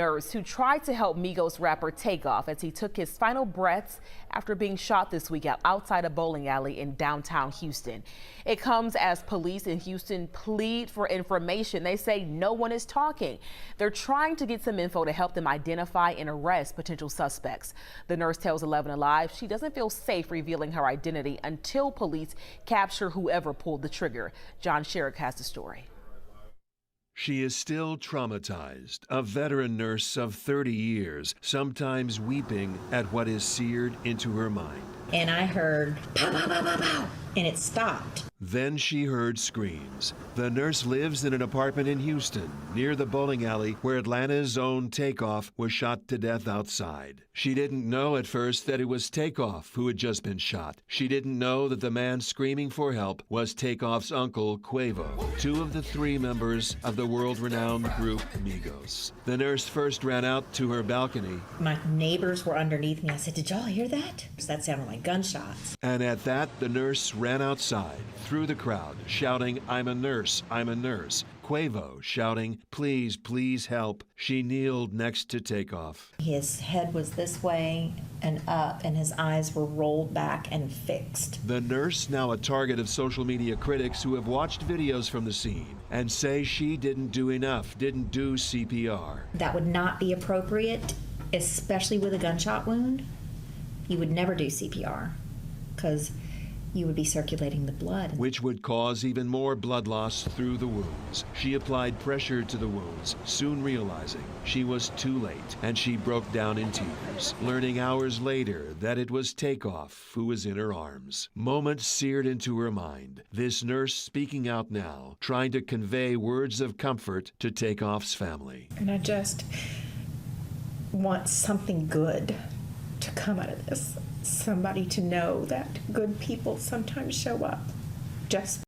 Nurse who tried to help Migos rapper Takeoff as he took his final breaths after being shot this week outside a bowling alley in downtown Houston. It comes as police in Houston plead for information. They say no one is talking. They're trying to get some info to help them identify and arrest potential suspects. The nurse tells 11 Alive she doesn't feel safe revealing her identity until police capture whoever pulled the trigger. John Sherrick has the story. She is still traumatized, a veteran nurse of 30 years, sometimes weeping at what is seared into her mind. And I heard pow, pow, pow, pow, pow, and it stopped. Then she heard screams. The nurse lives in an apartment in Houston, near the bowling alley where Atlanta's own Takeoff was shot to death outside. She didn't know at first that it was Takeoff who had just been shot. She didn't know that the man screaming for help was Takeoff's uncle, Quavo, two of the three members of the world-renowned group Migos. The nurse first ran out to her balcony. My neighbors were underneath me. I said, "Did y'all hear that?" That sounded like gunshots. And at that, the nurse ran outside, through the crowd, shouting, "I'm a nurse, I'm a nurse." Quavo shouting, "Please, please help." She kneeled next to Takeoff. His head was this way and up, and his eyes were rolled back and fixed. The nurse, now a target of social media critics who have watched videos from the scene and say she didn't do enough, didn't do CPR. That would not be appropriate, especially with a gunshot wound. You would never do CPR because you would be circulating the blood, which would cause even more blood loss through the wounds. She applied pressure to the wounds, soon realizing she was too late, and she broke down in tears, learning hours later that it was Takeoff who was in her arms. Moments seared into her mind. This nurse speaking out now, trying to convey words of comfort to Takeoff's family. And I just want something good to come out of this. Somebody to know that good people sometimes show up just